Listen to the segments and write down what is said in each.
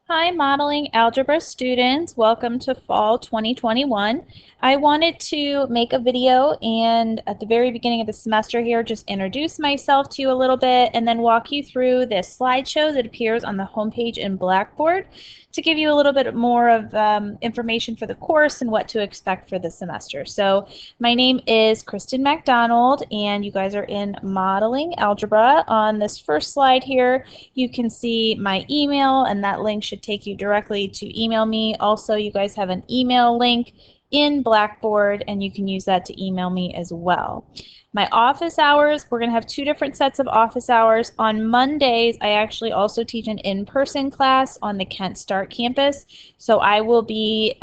Hi, modeling algebra students. Welcome to fall 2021. I wanted to make a video and at the very beginning of the semester here, just introduce myself to you a little bit and then walk you through this slideshow that appears on the homepage in Blackboard to give you a little bit more of information for the course and what to expect for the semester. So my name is Kristen MacDonald and you guys are in modeling algebra. On this first slide here, you can see my email and that link should take you directly to email me. Also, you guys have an email link in Blackboard and you can use that to email me as well. My office hours, we're going to have two different sets of office hours. On Mondays, I actually also teach an in-person class on the Kent Start campus. So I will be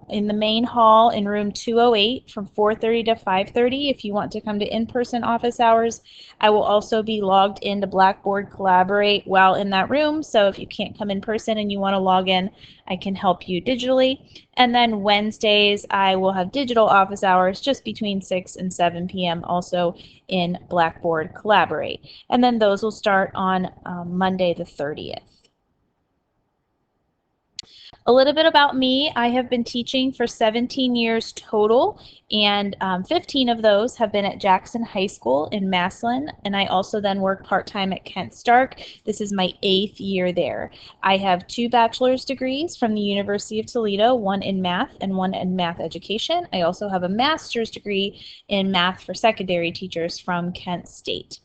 in the main hall in room 208 from 4:30 to 5:30 if you want to come to in-person office hours. I will also be logged into Blackboard Collaborate while in that room. So if you can't come in person and you want to log in, I can help you digitally. And then Wednesdays, I will have digital office hours just between 6 and 7 p.m. also in Blackboard Collaborate. And then those will start on Monday the 30th. A little bit about me. I have been teaching for 17 years total, and 15 of those have been at Jackson High School in Massillon, and I also then work part-time at Kent Stark. This is my 8th year there. I have 2 bachelor's degrees from the University of Toledo, one in math and one in math education. I also have a master's degree in math for secondary teachers from Kent State.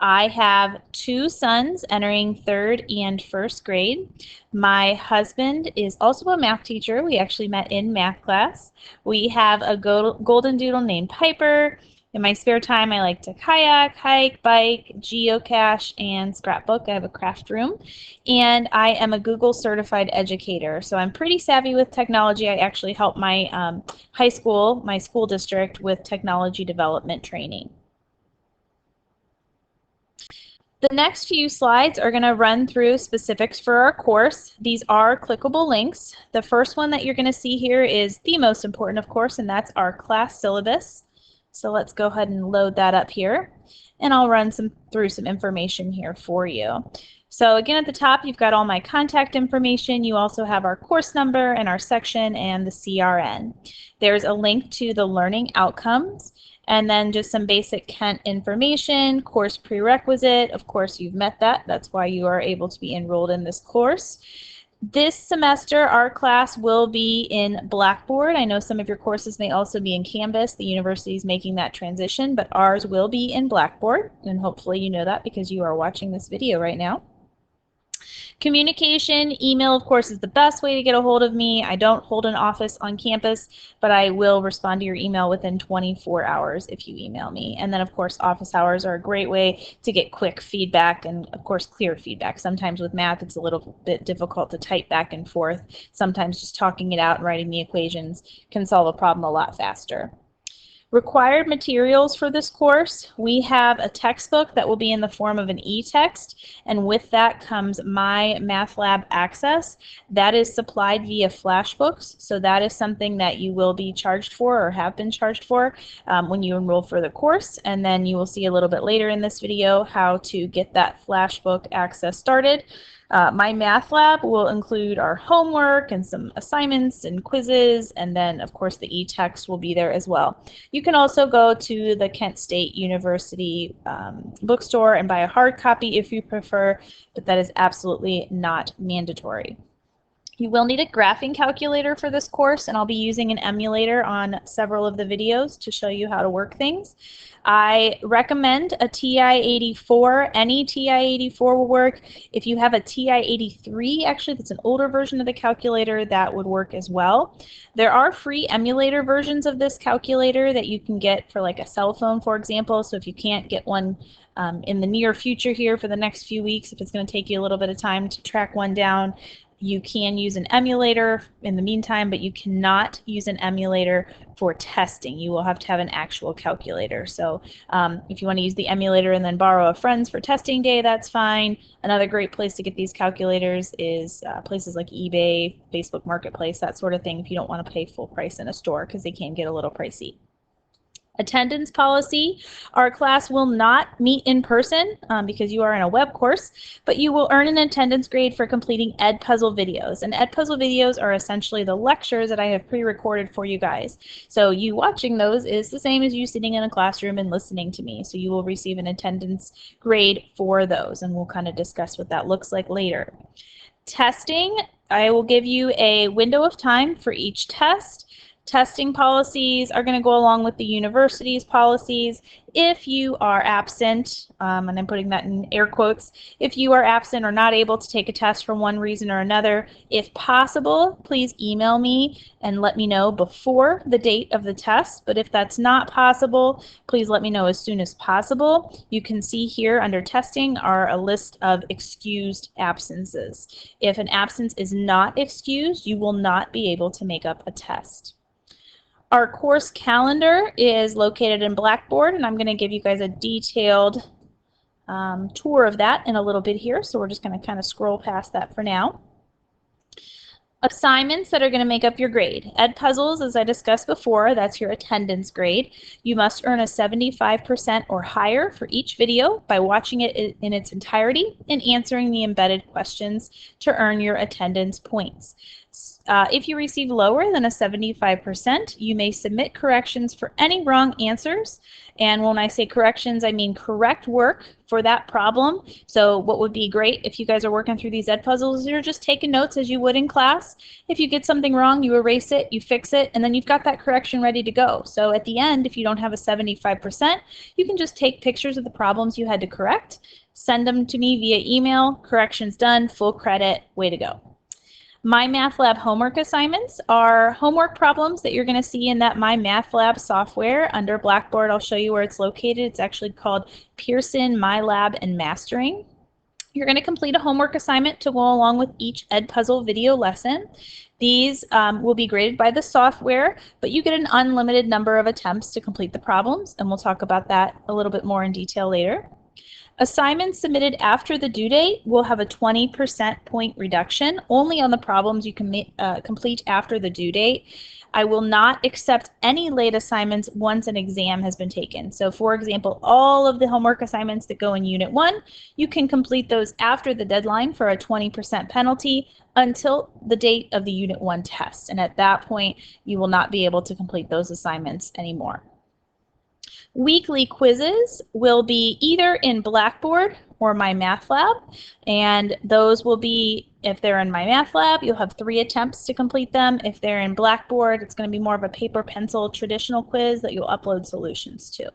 I have 2 sons entering 3rd and 1st grade. My husband is also a math teacher. We actually met in math class. We have a golden doodle named Piper. In my spare time, I like to kayak, hike, bike, geocache, and scrapbook. I have a craft room. And I am a Google certified educator. So I'm pretty savvy with technology. I actually help my high school, my school district, with technology development training. The next few slides are going to run through specifics for our course. These are clickable links. The first one that you're going to see here is the most important, of course, and that's our class syllabus. So let's go ahead and load that up here, and I'll run through some information here for you. So again, at the top, you've got all my contact information. You also have our course number and our section and the CRN. There's a link to the learning outcomes, and then just some basic Kent information, course prerequisite. Of course, you've met that. That's why you are able to be enrolled in this course. This semester, our class will be in Blackboard. I know some of your courses may also be in Canvas. The university is making that transition, but ours will be in Blackboard, and hopefully you know that because you are watching this video right now. Communication, email, of course, is the best way to get a hold of me. I don't hold an office on campus, but I will respond to your email within 24 hours if you email me. And then, of course, office hours are a great way to get quick feedback and, of course, clear feedback. Sometimes with math, it's a little bit difficult to type back and forth. Sometimes just talking it out and writing the equations can solve a problem a lot faster. Required materials for this course, we have a textbook that will be in the form of an e-text, and with that comes My Math Lab Access. That is supplied via Flashbooks, so that is something that you will be charged for or have been charged for when you enroll for the course, and then you will see a little bit later in this video how to get that Flashbook access started. My Math Lab will include our homework and some assignments and quizzes, and then of course the e-text will be there as well. You can also go to the Kent State University bookstore and buy a hard copy if you prefer, but that is absolutely not mandatory. You will need a graphing calculator for this course, and I'll be using an emulator on several of the videos to show you how to work things. I recommend a TI-84. Any TI-84 will work. If you have a TI-83, actually that's an older version of the calculator, that would work as well. There are free emulator versions of this calculator that you can get for like a cell phone, for example. So if you can't get one in the near future here for the next few weeks, if it's going to take you a little bit of time to track one down, you can use an emulator in the meantime, but you cannot use an emulator for testing. You will have to have an actual calculator. So if you want to use the emulator and then borrow a friend's for testing day, that's fine. Another great place to get these calculators is places like eBay, Facebook Marketplace, that sort of thing, if you don't want to pay full price in a store, because they can get a little pricey. Attendance policy. Our class will not meet in person because you are in a web course, but you will earn an attendance grade for completing Edpuzzle videos. And Edpuzzle videos are essentially the lectures that I have pre-recorded for you guys. So you watching those is the same as you sitting in a classroom and listening to me. So you will receive an attendance grade for those, and we'll kind of discuss what that looks like later. Testing, I will give you a window of time for each test. Testing policies are going to go along with the university's policies. If you are absent, and I'm putting that in air quotes, if you are absent or not able to take a test for one reason or another, if possible, please email me and let me know before the date of the test. But if that's not possible, please let me know as soon as possible. You can see here under testing are a list of excused absences. If an absence is not excused, you will not be able to make up a test. Our course calendar is located in Blackboard, and I'm going to give you guys a detailed tour of that in a little bit here, so we're just going to kind of scroll past that for now. Assignments that are going to make up your grade. Edpuzzles, as I discussed before, that's your attendance grade. You must earn a 75% or higher for each video by watching it in its entirety and answering the embedded questions to earn your attendance points. If you receive lower than a 75%, you may submit corrections for any wrong answers. And when I say corrections, I mean correct work for that problem. So what would be great if you guys are working through these Edpuzzles, you're just taking notes as you would in class. If you get something wrong, you erase it, you fix it, and then you've got that correction ready to go. So at the end, if you don't have a 75%, you can just take pictures of the problems you had to correct, send them to me via email, corrections done, full credit, way to go. My Math Lab homework assignments are homework problems that you're going to see in that My Math Lab software under Blackboard. I'll show you where it's located. It's actually called Pearson MyLab and Mastering. You're going to complete a homework assignment to go along with each Edpuzzle video lesson. These will be graded by the software, but you get an unlimited number of attempts to complete the problems, and we'll talk about that a little bit more in detail later. Assignments submitted after the due date will have a 20% point reduction only on the problems you can complete after the due date. I will not accept any late assignments once an exam has been taken. So for example, all of the homework assignments that go in Unit 1, you can complete those after the deadline for a 20% penalty until the date of the Unit 1 test. And at that point, you will not be able to complete those assignments anymore. Weekly quizzes will be either in Blackboard or My Math Lab, and those will be, if they're in My Math Lab, you'll have 3 attempts to complete them. If they're in Blackboard, it's going to be more of a paper pencil traditional quiz that you'll upload solutions to.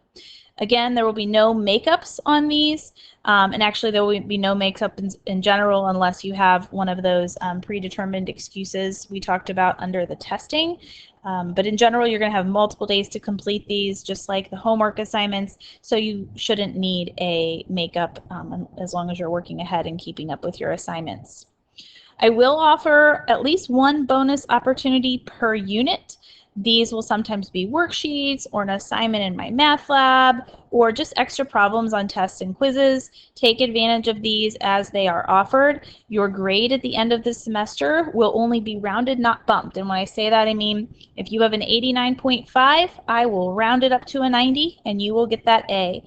Again, there will be no makeups on these, and actually there will be no makeup in general unless you have one of those predetermined excuses we talked about under the testing. But in general, you're going to have multiple days to complete these, just like the homework assignments, so you shouldn't need a makeup as long as you're working ahead and keeping up with your assignments. I will offer at least one bonus opportunity per unit. These will sometimes be worksheets or an assignment in My Math Lab or just extra problems on tests and quizzes. Take advantage of these as they are offered. Your grade at the end of the semester will only be rounded, not bumped. And when I say that, I mean if you have an 89.5, I will round it up to a 90 and you will get that A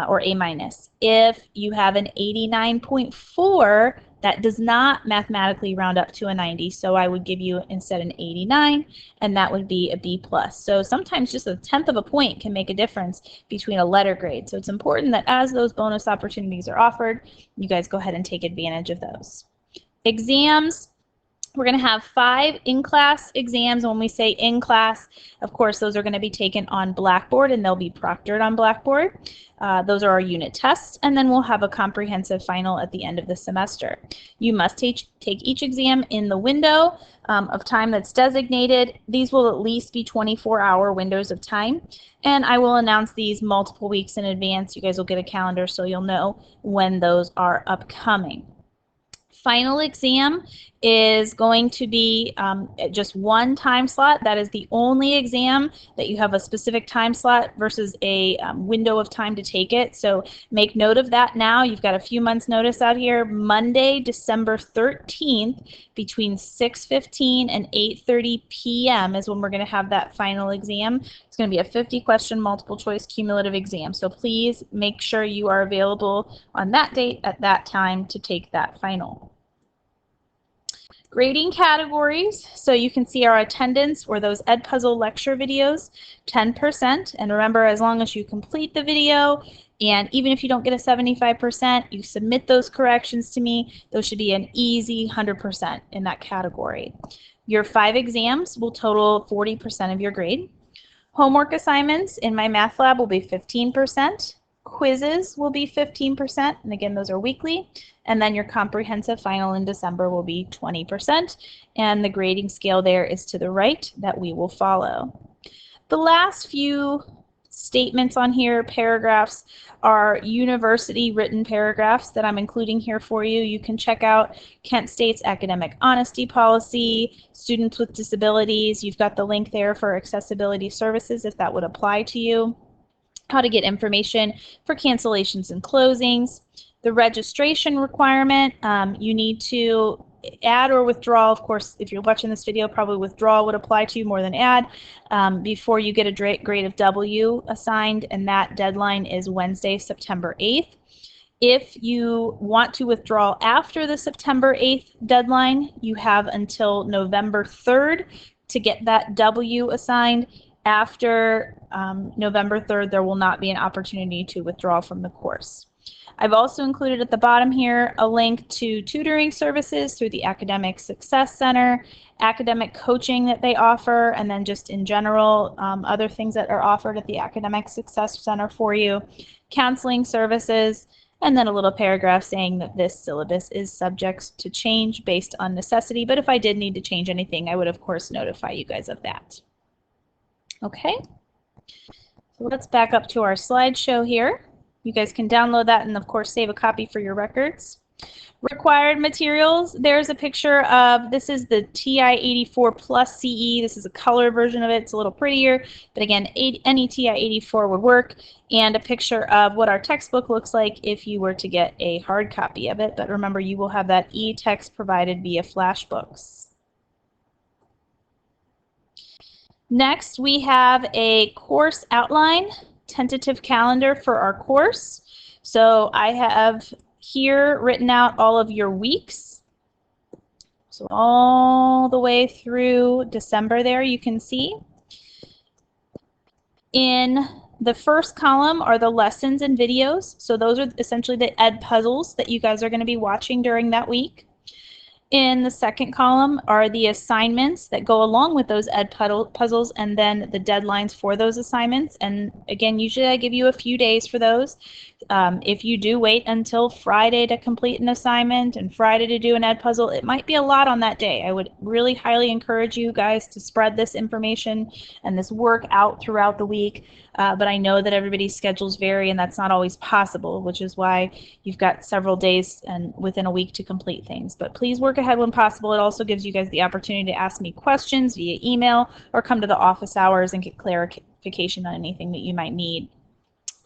or A minus. If you have an 89.4, that does not mathematically round up to a 90, so I would give you instead an 89, and that would be a B+. So sometimes just 1/10 of a point can make a difference between a letter grade. So it's important that as those bonus opportunities are offered, you guys go ahead and take advantage of those. Exams. We're going to have 5 in-class exams. When we say in-class, of course, those are going to be taken on Blackboard, and they'll be proctored on Blackboard. Those are our unit tests, and then we'll have a comprehensive final at the end of the semester. You must take each exam in the window of time that's designated. These will at least be 24-hour windows of time, and I will announce these multiple weeks in advance. You guys will get a calendar so you'll know when those are upcoming. Final exam is going to be just one time slot. That is the only exam that you have a specific time slot versus a window of time to take it. So make note of that now. You've got a few months notice out here. Monday, December 13th, between 6:15 and 8:30 p.m. is when we're going to have that final exam. It's going to be a 50-question multiple choice cumulative exam. So please make sure you are available on that date at that time to take that final. Grading categories, so you can see our attendance or those Edpuzzle lecture videos, 10%. And remember, as long as you complete the video, and even if you don't get a 75%, you submit those corrections to me, those should be an easy 100% in that category. Your 5 exams will total 40% of your grade. Homework assignments in my math lab will be 15%. Quizzes will be 15%, and again, those are weekly. And then your comprehensive final in December will be 20%, and the grading scale there is to the right that we will follow. The last few statements on here, paragraphs, are university written paragraphs that I'm including here for you. You can check out Kent State's academic honesty policy, students with disabilities. You've got the link there for accessibility services if that would apply to you. How to get information for cancellations and closings. The registration requirement, you need to add or withdraw. Of course, if you're watching this video, probably withdrawal would apply to you more than add before you get a grade of W assigned, and that deadline is Wednesday, September 8th. If you want to withdraw after the September 8th deadline, you have until November 3rd to get that W assigned. After November 3rd, there will not be an opportunity to withdraw from the course. I've also included at the bottom here a link to tutoring services through the Academic Success Center, academic coaching that they offer, and then just in general, other things that are offered at the Academic Success Center for you, counseling services, and then a little paragraph saying that this syllabus is subject to change based on necessity. But if I did need to change anything, I would, of course, notify you guys of that. Okay, so let's back up to our slideshow here. You guys can download that and, of course, save a copy for your records. Required materials, there's a picture of, this is the TI-84 Plus CE. This is a color version of it. It's a little prettier, but again, any TI-84 would work. And a picture of what our textbook looks like if you were to get a hard copy of it. But remember, you will have that e-text provided via Flashbooks. Next, we have a course outline, tentative calendar for our course. So I have here written out all of your weeks. So all the way through December there, you can see. In the first column are the lessons and videos. So those are essentially the Edpuzzles that you guys are going to be watching during that week. In the second column are the assignments that go along with those Edpuzzles, and then the deadlines for those assignments. And again, usually I give you a few days for those. If you do wait until Friday to complete an assignment and Friday to do an Edpuzzle, it might be a lot on that day. I would really highly encourage you guys to spread this information and this work out throughout the week. But I know that everybody's schedules vary, and that's not always possible, which is why you've got several days and within a week to complete things. But please work ahead when possible. It also gives you guys the opportunity to ask me questions via email or come to the office hours and get clarification on anything that you might need.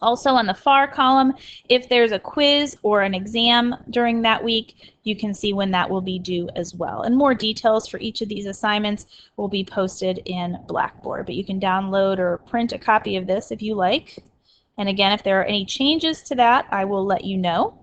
Also on the far column, if there's a quiz or an exam during that week, you can see when that will be due as well. And more details for each of these assignments will be posted in Blackboard, but you can download or print a copy of this if you like. And again, if there are any changes to that, I will let you know.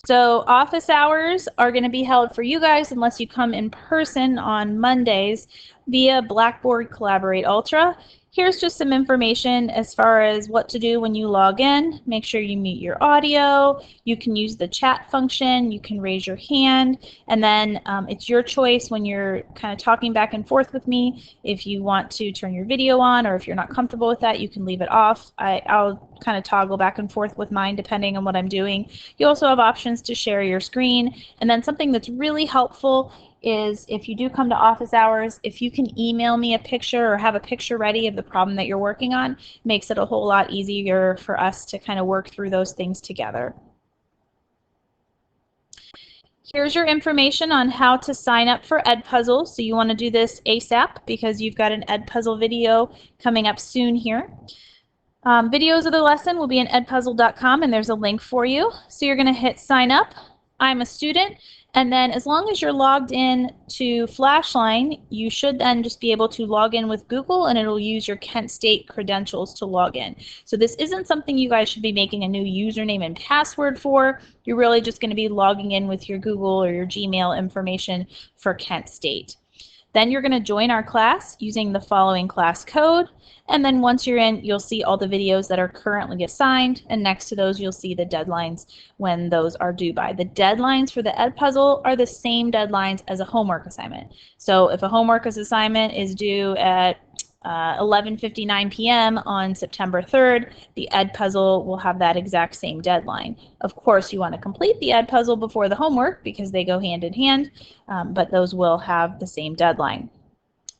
So office hours are going to be held for you guys unless you come in person on Mondays via Blackboard Collaborate Ultra. Here's just some information as far as what to do when you log in. Make sure you mute your audio. You can use the chat function. You can raise your hand. And then it's your choice when you're kind of talking back and forth with me. If you want to turn your video on, or if you're not comfortable with that, you can leave it off. I'll kind of toggle back and forth with mine depending on what I'm doing. You also have options to share your screen. And then something that's really helpful is if you do come to office hours, if you can email me a picture or have a picture ready of the problem that you're working on, makes it a whole lot easier for us to kind of work through those things together. Here's your information on how to sign up for Edpuzzle. So you want to do this ASAP because you've got an Edpuzzle video coming up soon here. Videos of the lesson will be in edpuzzle.com and there's a link for you. So you're going to hit sign up. I'm a student. And then as long as you're logged in to Flashline, you should then just be able to log in with Google and it'll use your Kent State credentials to log in. So this isn't something you guys should be making a new username and password for. You're really just going to be logging in with your Google or your Gmail information for Kent State. Then you're going to join our class using the following class code. And then once you're in, you'll see all the videos that are currently assigned. And next to those, you'll see the deadlines when those are due by. The deadlines for the Edpuzzle are the same deadlines as a homework assignment. So if a homework assignment is due at 11:59 p.m. on September 3rd, the Edpuzzle will have that exact same deadline. Of course, you want to complete the Edpuzzle before the homework because they go hand in hand, but those will have the same deadline.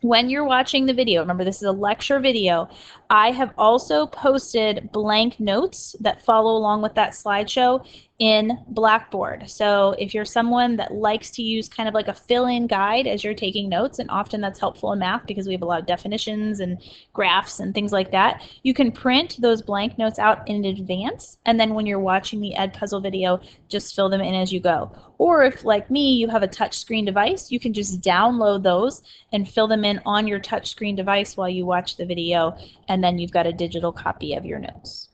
When you're watching the video, remember this is a lecture video, I have also posted blank notes that follow along with that slideshow in Blackboard. So if you're someone that likes to use kind of like a fill-in guide as you're taking notes, and often that's helpful in math because we have a lot of definitions and graphs and things like that, you can print those blank notes out in advance, and then when you're watching the Edpuzzle video, just fill them in as you go. Or if, like me, you have a touchscreen device, you can just download those and fill them in on your touchscreen device while you watch the video, and then you've got a digital copy of your notes.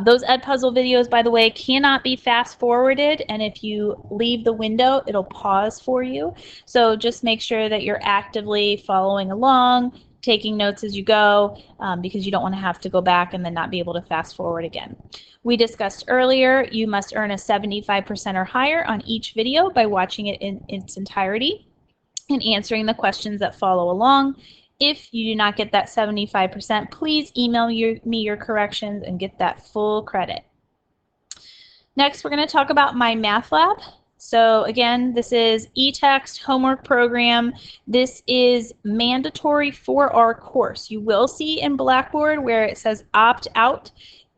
Those Edpuzzle videos, by the way, cannot be fast forwarded, and if you leave the window, it'll pause for you. So just make sure that you're actively following along, taking notes as you go, because you don't want to have to go back and then not be able to fast forward again. We discussed earlier, you must earn a 75% or higher on each video by watching it in its entirety and answering the questions that follow along. If you do not get that 75%, please email me your corrections and get that full credit. Next, we're going to talk about my math lab. So again, this is eText homework program. This is mandatory for our course. You will see in Blackboard where it says opt out.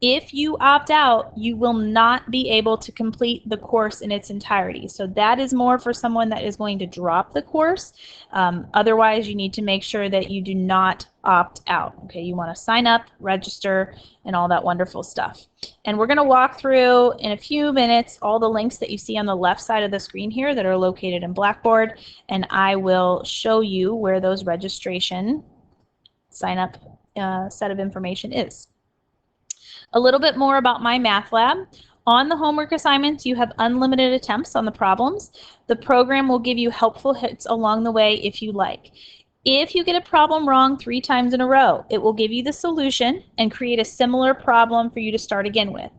If you opt out, you will not be able to complete the course in its entirety. So that is more for someone that is going to drop the course. Otherwise, you need to make sure that you do not opt out. Okay, you want to sign up, register, and all that wonderful stuff. And we're going to walk through in a few minutes all the links that you see on the left side of the screen here that are located in Blackboard, and I will show you where those registration sign up set of information is. A little bit more about my math lab. On the homework assignments, you have unlimited attempts on the problems. The program will give you helpful hits along the way if you like. If you get a problem wrong 3 times in a row, it will give you the solution and create a similar problem for you to start again with.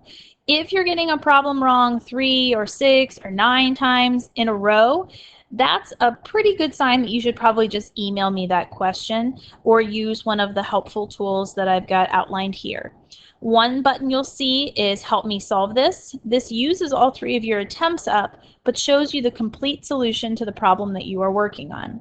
If you're getting a problem wrong 3 or 6 or 9 times in a row, that's a pretty good sign that you should probably just email me that question or use one of the helpful tools that I've got outlined here. One button you'll see is Help Me Solve This. This uses all 3 of your attempts up, but shows you the complete solution to the problem that you are working on.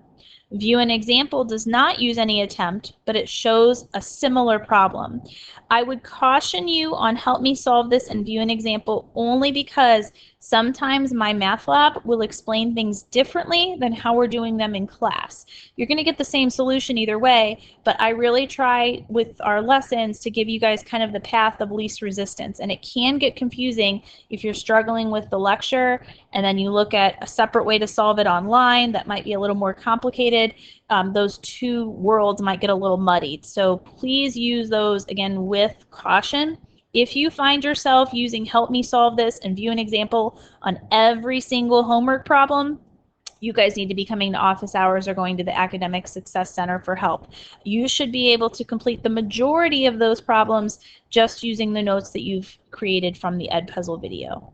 View an Example does not use any attempt, but it shows a similar problem. I would caution you on Help Me Solve This and View an Example only because sometimes my math lab will explain things differently than how we're doing them in class. You're going to get the same solution either way, but I really try with our lessons to give you guys kind of the path of least resistance. And it can get confusing if you're struggling with the lecture and then you look at a separate way to solve it online that might be a little more complicated. Those 2 worlds might get a little muddied. So please use those, again, with caution. If you find yourself using Help Me Solve This and View an Example on every single homework problem, you guys need to be coming to office hours or going to the Academic Success Center for help. You should be able to complete the majority of those problems just using the notes that you've created from the Edpuzzle video.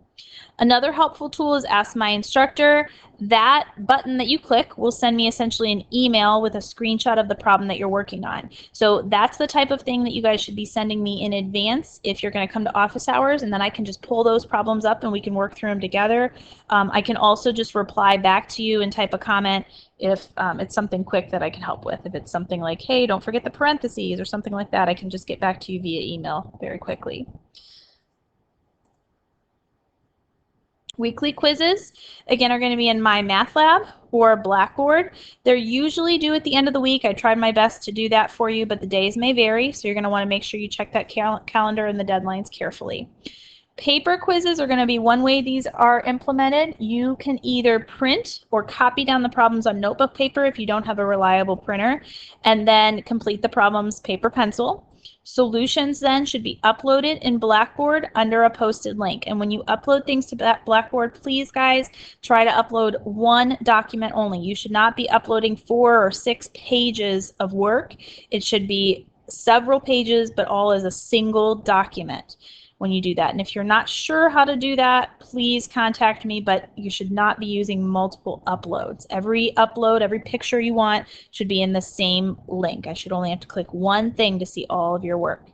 Another helpful tool is Ask My Instructor. That button that you click will send me essentially an email with a screenshot of the problem that you're working on. So that's the type of thing that you guys should be sending me in advance if you're going to come to office hours, and then I can just pull those problems up and we can work through them together. I can also just reply back to you and type a comment if it's something quick that I can help with. If it's something like, hey, don't forget the parentheses or something like that, I can just get back to you via email very quickly. Weekly quizzes, again, are going to be in My Math Lab or Blackboard. They're usually due at the end of the week. I tried my best to do that for you, but the days may vary, so you're going to want to make sure you check that calendar and the deadlines carefully. Paper quizzes are going to be one way these are implemented. You can either print or copy down the problems on notebook paper if you don't have a reliable printer, and then complete the problems paper pencil. Solutions then should be uploaded in Blackboard under a posted link. And when you upload things to Blackboard, please, guys, try to upload one document only. You should not be uploading 4 or 6 pages of work. It should be several pages, but all as a single document when you do that. And if you're not sure how to do that, please contact me, but you should not be using multiple uploads. Every upload, every picture you want should be in the same link. I should only have to click one thing to see all of your work.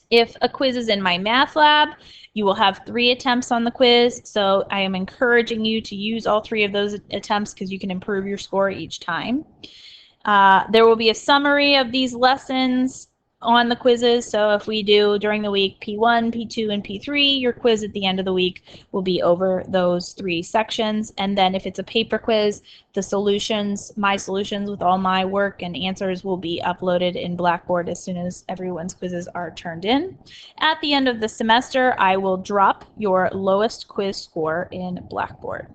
If a quiz is in My Math Lab, you will have 3 attempts on the quiz, so I am encouraging you to use all 3 of those attempts because you can improve your score each time. There will be a summary of these lessons on the quizzes, so if we do during the week P1, P2, and P3, your quiz at the end of the week will be over those 3 sections. And then if it's a paper quiz, the solutions, my solutions with all my work and answers will be uploaded in Blackboard as soon as everyone's quizzes are turned in. At the end of the semester, I will drop your lowest quiz score in Blackboard.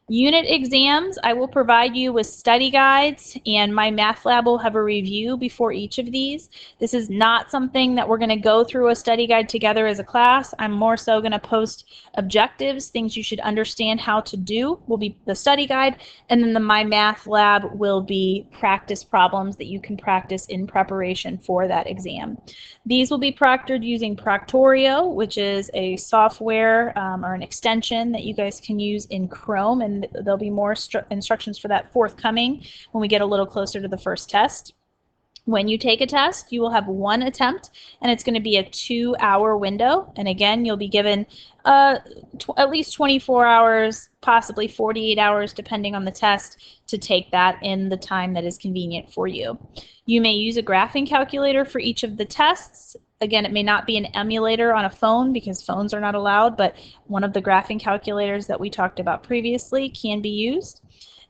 Unit exams, I will provide you with study guides, and My Math Lab will have a review before each of these. This is not something that we're going to go through a study guide together as a class. I'm more so going to post objectives, things you should understand how to do will be the study guide, and then the My Math Lab will be practice problems that you can practice in preparation for that exam. These will be proctored using Proctorio, which is a software or an extension that you guys can use in Chrome, and there'll be more instructions for that forthcoming when we get a little closer to the first test. When you take a test, you will have 1 attempt, and it's going to be a 2-hour window. And again, you'll be given at least 24 hours, possibly 48 hours, depending on the test, to take that in the time that is convenient for you. You may use a graphing calculator for each of the tests. Again, it may not be an emulator on a phone because phones are not allowed, but one of the graphing calculators that we talked about previously can be used.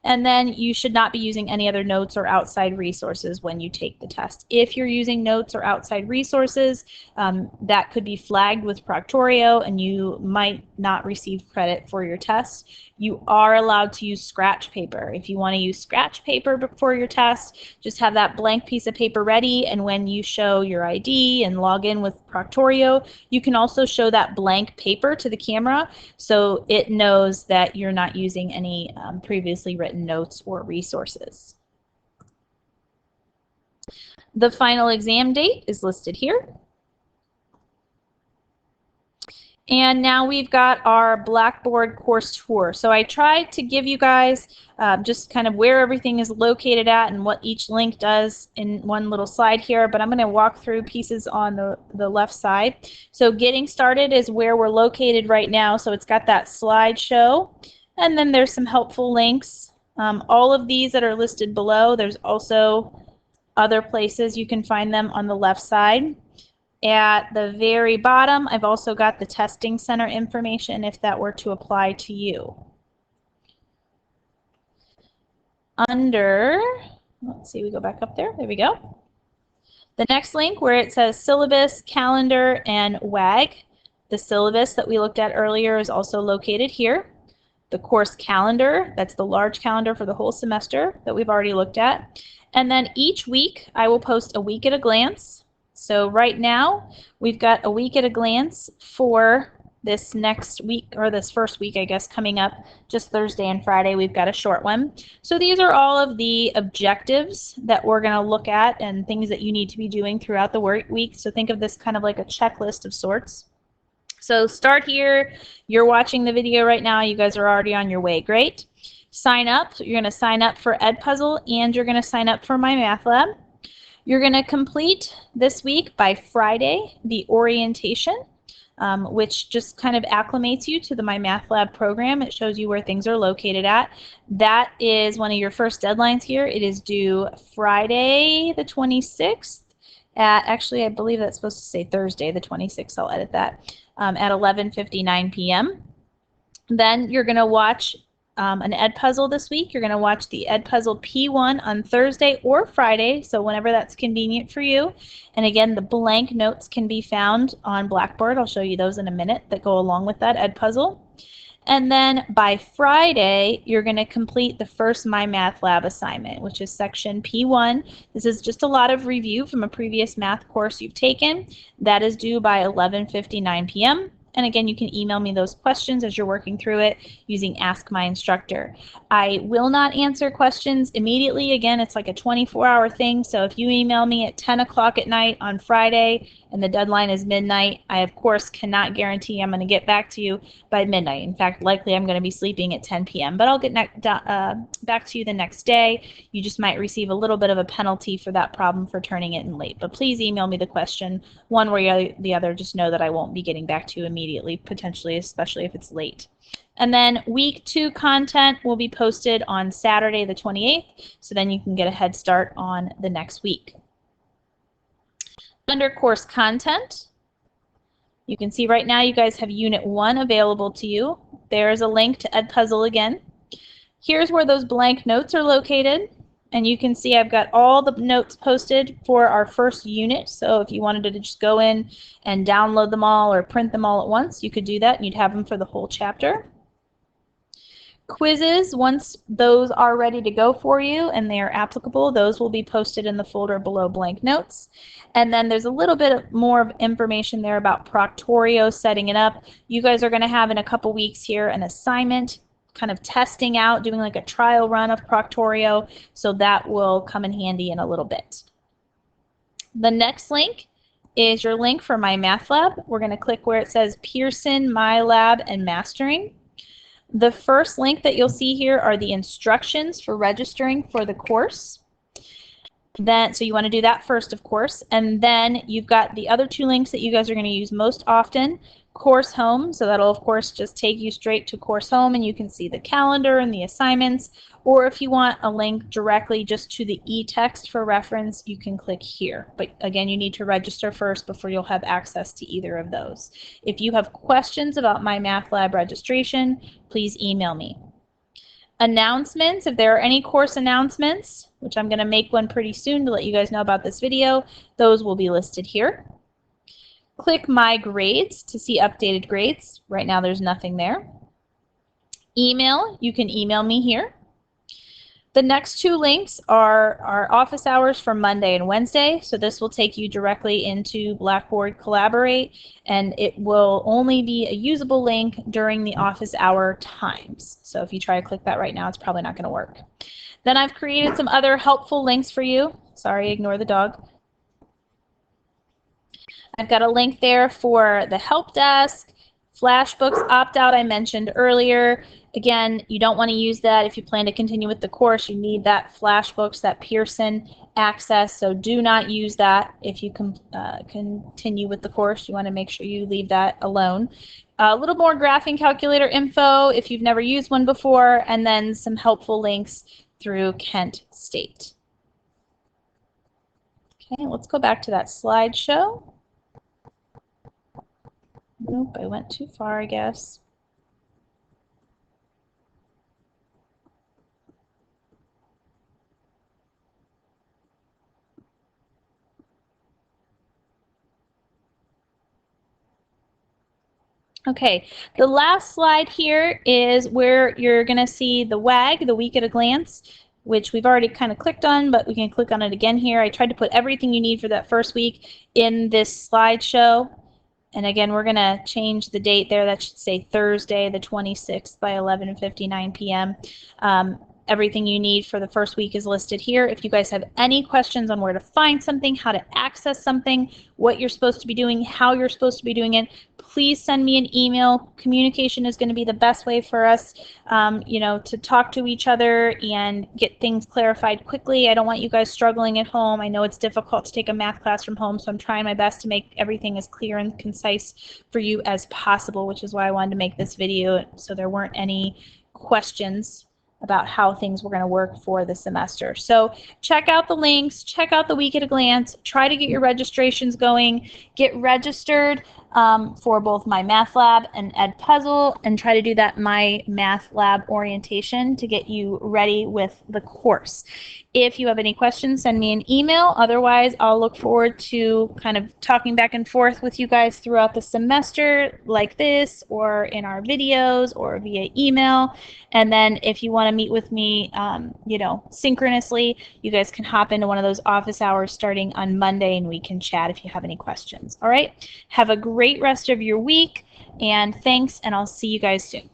And then you should not be using any other notes or outside resources when you take the test. If you're using notes or outside resources, that could be flagged with Proctorio and you might not receive credit for your test. You are allowed to use scratch paper. If you want to use scratch paper before your test, just have that blank piece of paper ready, and when you show your ID and log in with Proctorio, you can also show that blank paper to the camera so it knows that you're not using any previously written notes or resources. The final exam date is listed here. And now we've got our Blackboard course tour. So I tried to give you guys just kind of where everything is located at and what each link does in one little slide here, but I'm going to walk through pieces on the left side. So getting started is where we're located right now. So it's got that slideshow, and then there's some helpful links. All of these that are listed below, there's also other places you can find them on the left side. At the very bottom, I've also got the testing center information if that were to apply to you. Under, let's see, we go back up there. There we go. The next link where it says syllabus, calendar, and WAG. The syllabus that we looked at earlier is also located here. The course calendar, that's the large calendar for the whole semester that we've already looked at. And then each week, I will post a week at a glance. So right now, we've got a week at a glance for this next week, or this first week, I guess, coming up just Thursday and Friday. We've got a short one. So these are all of the objectives that we're going to look at and things that you need to be doing throughout the work week. So think of this kind of like a checklist of sorts. So start here. You're watching the video right now. You guys are already on your way. Great. Sign up. You're going to sign up for Edpuzzle, and you're going to sign up for My Math Lab. You're going to complete this week by Friday the orientation, which just kind of acclimates you to the My Math Lab program. It shows you where things are located at. That is one of your first deadlines here. It is due Friday the 26th, at, actually I believe that's supposed to say Thursday the 26th, I'll edit that, at 11:59 p.m. Then you're going to watch an Ed Puzzle this week. You're going to watch the Ed Puzzle P1 on Thursday or Friday, so whenever that's convenient for you. And again, the blank notes can be found on Blackboard. I'll show you those in a minute that go along with that Ed Puzzle. And then by Friday, you're going to complete the first My Math Lab assignment, which is section P1. This is just a lot of review from a previous math course you've taken. That is due by 11:59 p.m. And again, you can email me those questions as you're working through it using Ask My Instructor. I will not answer questions immediately. Again, it's like a 24-hour thing. So if you email me at 10 o'clock at night on Friday and the deadline is midnight, I of course cannot guarantee I'm going to get back to you by midnight. In fact, likely I'm going to be sleeping at 10 p.m., but I'll get back to you the next day. You just might receive a little bit of a penalty for that problem for turning it in late. But please email me the question one way or the other. Just know that I won't be getting back to you immediately, potentially, especially if it's late. And then week 2 content will be posted on Saturday the 28th, so then you can get a head start on the next week. Under course content, you can see right now you guys have Unit 1 available to you. There's a link to Ed Puzzle again. Here's where those blank notes are located. And you can see I've got all the notes posted for our first unit. So if you wanted to just go in and download them all or print them all at once, you could do that and you'd have them for the whole chapter. Quizzes, once those are ready to go for you and they are applicable, those will be posted in the folder below blank notes. And then there's a little bit more of information there about Proctorio, setting it up. You guys are going to have in a couple weeks here an assignment kind of testing out, doing like a trial run of Proctorio, so that will come in handy in a little bit. The next link is your link for My Math Lab. We're going to click where it says Pearson, My Lab, and Mastering. The first link that you'll see here are the instructions for registering for the course. So you want to do that first, of course, and then you've got the other 2 links that you guys are going to use most often. Course Home, so that'll of course just take you straight to Course Home and you can see the calendar and the assignments, or if you want a link directly just to the e-text for reference, you can click here. But again, you need to register first before you'll have access to either of those. If you have questions about My Math Lab registration, please email me. Announcements, if there are any course announcements, which I'm going to make one pretty soon to let you guys know about this video, those will be listed here. Click My Grades to see updated grades. Right now there's nothing there. Email, you can email me here. The next 2 links are our office hours for Monday and Wednesday. So this will take you directly into Blackboard Collaborate, and it will only be a usable link during the office hour times. So if you try to click that right now, it's probably not going to work. Then I've created some other helpful links for you. Sorry, ignore the dog. I've got a link there for the help desk, Flashbooks opt-out I mentioned earlier. Again, you don't want to use that if you plan to continue with the course. You need that Flashbooks, that Pearson access, so do not use that if you continue with the course. You want to make sure you leave that alone. A little more graphing calculator info if you've never used one before, and then some helpful links through Kent State. Okay, let's go back to that slideshow. Nope, I went too far, I guess. Okay, the last slide here is where you're going to see the WAG, the week at a glance, which we've already kind of clicked on, but we can click on it again here. I tried to put everything you need for that first week in this slideshow. And again, we're going to change the date there. That should say Thursday, the 26th by 11:59 p.m. Everything you need for the first week is listed here. If you guys have any questions on where to find something, how to access something, what you're supposed to be doing, how you're supposed to be doing it, please send me an email. Communication is going to be the best way for us, to talk to each other and get things clarified quickly. I don't want you guys struggling at home. I know it's difficult to take a math class from home, so I'm trying my best to make everything as clear and concise for you as possible, which is why I wanted to make this video so there weren't any questions about how things were going to work for the semester. So check out the links, check out the week at a glance, try to get your registrations going, get registered for both my math lab and ed puzzle, and try to do that my math lab orientation to get you ready with the course. If you have any questions, send me an email. Otherwise, I'll look forward to kind of talking back and forth with you guys throughout the semester like this, or in our videos, or via email. And then if you want to meet with me, synchronously, you guys can hop into one of those office hours starting on Monday, and we can chat if you have any questions. All right? Have a great rest of your week, and thanks, and I'll see you guys soon.